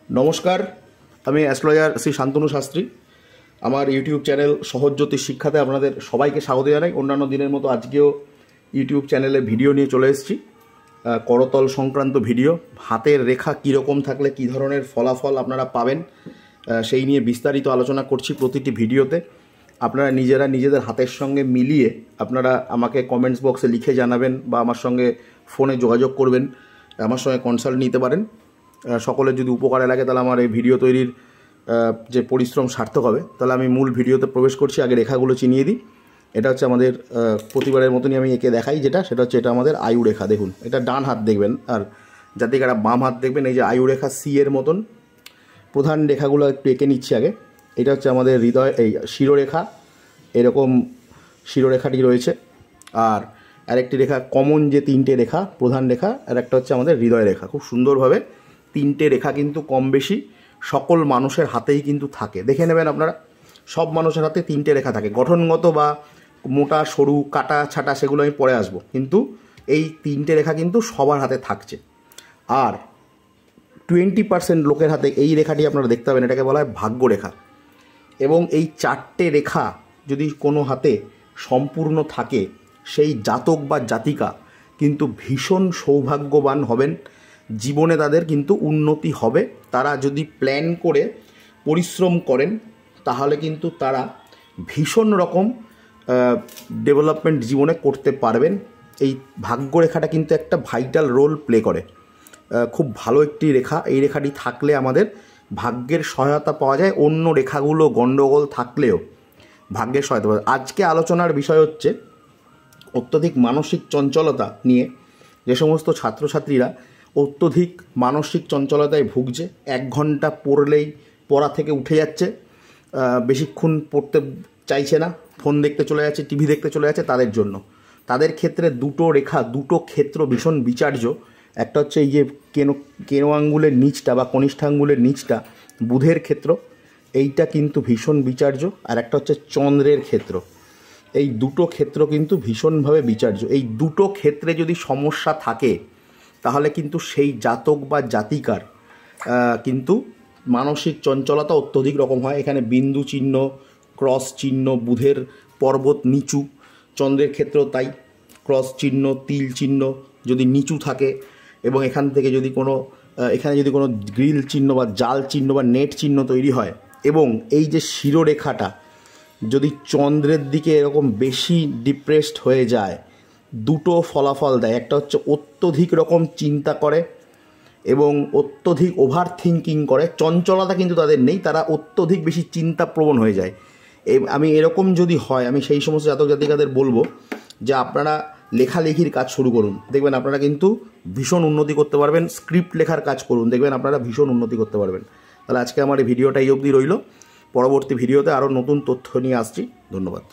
নমস্কার, আমি অ্যাস্ট্রোলজার শ্রী শান্তনু শাস্ত্রী। আমার ইউটিউব চ্যানেল সহজ জ্যোতিষ শিক্ষাতে আপনাদের সবাইকে স্বাগত জানাই। অন্যান্য দিনের মতো আজকেও ইউটিউব চ্যানেলে ভিডিও নিয়ে চলে এসেছি। করতল সংক্রান্ত ভিডিও, হাতের রেখা কীরকম থাকলে কী ধরনের ফলাফল আপনারা পাবেন সেই নিয়ে বিস্তারিত আলোচনা করছি প্রতিটি ভিডিওতে। আপনারা নিজেরা নিজেদের হাতের সঙ্গে মিলিয়ে আপনারা আমাকে কমেন্টস বক্সে লিখে জানাবেন বা আমার সঙ্গে ফোনে যোগাযোগ করবেন, আমার সঙ্গে কনসাল্ট নিতে পারেন। সকলের যদি উপকারে লাগে তাহলে আমার এই ভিডিও তৈরির যে পরিশ্রম সার্থক হবে। তাহলে আমি মূল ভিডিওতে প্রবেশ করছি। আগে রেখাগুলো চিনিয়ে দিই। এটা হচ্ছে আমাদের প্রতিবারের মতনই আমি এঁকে দেখাই, সেটা হচ্ছে এটা আমাদের আয়ু রেখা। দেখুন, এটা ডান হাত দেখবেন, আর যাতে এটা বাম হাত দেখবেন। এই যে আয়ু রেখা সি এর মতন প্রধান রেখাগুলো একটু এঁকে নিচ্ছি আগে। এটা হচ্ছে আমাদের হৃদয়, এই শিরোরেখা, এরকম শিরোরেখাটি রয়েছে। আর আরেকটি রেখা, কমন যে তিনটে রেখা, প্রধান রেখা, আর একটা হচ্ছে আমাদের হৃদয় রেখা। খুব সুন্দরভাবে তিনটে রেখা কিন্তু কম বেশি সকল মানুষের হাতেই কিন্তু থাকে। দেখে নেবেন আপনারা, সব মানুষের হাতে তিনটে রেখা থাকে। গঠনগত বা মোটা সরু কাটা ছাটা সেগুলো আমি পরে আসবো, কিন্তু এই তিনটে রেখা কিন্তু সবার হাতে থাকছে। আর 20% লোকের হাতে এই রেখাটি আপনারা দেখতে পাবেন, এটাকে বলা হয় ভাগ্য রেখা। এবং এই চারটে রেখা যদি কোনো হাতে সম্পূর্ণ থাকে, সেই জাতক বা জাতিকা কিন্তু ভীষণ সৌভাগ্যবান হবেন। জীবনে তাদের কিন্তু উন্নতি হবে। তারা যদি প্ল্যান করে পরিশ্রম করেন তাহলে কিন্তু তারা ভীষণ রকম ডেভেলপমেন্ট জীবনে করতে পারবেন। এই ভাগ্য রেখাটা কিন্তু একটা ভাইটাল রোল প্লে করে। খুব ভালো একটি রেখা। এই রেখাটি থাকলে আমাদের ভাগ্যের সহায়তা পাওয়া যায়। অন্য রেখাগুলো গণ্ডগোল থাকলেও ভাগ্যের সহায়তা পাওয়া যায়। আজকে আলোচনার বিষয় হচ্ছে অত্যধিক মানসিক চঞ্চলতা নিয়ে। যে সমস্ত ছাত্রছাত্রীরা অত্যধিক মানসিক চঞ্চলতায় ভুগছে, 1 ঘন্টা পড়লেই পড়া থেকে উঠে যাচ্ছে, বেশিক্ষণ পড়তে চাইছে না, ফোন দেখতে চলে যাচ্ছে, টিভি দেখতে চলে যাচ্ছে, তাদের জন্য, তাদের ক্ষেত্রে দুটো রেখা, দুটো ক্ষেত্র ভীষণ বিচার্য। একটা হচ্ছে এই যে কেনো আঙ্গুলের নিচটা বা কনিষ্ঠাঙ্গুলের নিচটা, বুধের ক্ষেত্র, এইটা কিন্তু ভীষণ বিচার্য। আর একটা হচ্ছে চন্দ্রের ক্ষেত্র। এই দুটো ক্ষেত্র কিন্তু ভীষণভাবে বিচার্য। এই দুটো ক্ষেত্রে যদি সমস্যা থাকে তাহলে কিন্তু সেই জাতক বা জাতিকার কিন্তু মানসিক চঞ্চলতা অত্যধিক রকম হয়। এখানে বিন্দু চিহ্ন, ক্রস চিহ্ন, বুধের পর্বত নিচু, চন্দ্রের ক্ষেত্রেও তাই, ক্রস চিহ্ন, তিল চিহ্ন যদি নিচু থাকে, এবং এখান থেকে যদি এখানে যদি কোনো গ্রিল চিহ্ন বা জাল চিহ্ন বা নেট চিহ্ন তৈরি হয়, এবং এই যে শিরোরেখাটা যদি চন্দ্রের দিকে এরকম বেশি ডিপ্রেসড হয়ে যায়, দুটো ফলাফল দেয়। একটা হচ্ছে অত্যধিক রকম চিন্তা করে এবং অত্যধিক ওভার থিঙ্কিং করে। চঞ্চলতা কিন্তু তাদের নেই, তারা অত্যধিক বেশি চিন্তাপ্রবণ হয়ে যায়। আমি এরকম যদি হয়, আমি সেই সমস্ত জাতক জাতিকাদের বলবো যে আপনারা লেখালেখির কাজ শুরু করুন, দেখবেন আপনারা কিন্তু ভীষণ উন্নতি করতে পারবেন। স্ক্রিপ্ট লেখার কাজ করুন, দেখবেন আপনারা ভীষণ উন্নতি করতে পারবেন। তাহলে আজকে আমার এই ভিডিওটা এই অবধি রইল। পরবর্তী ভিডিওতে আরও নতুন তথ্য নিয়ে আসছি। ধন্যবাদ।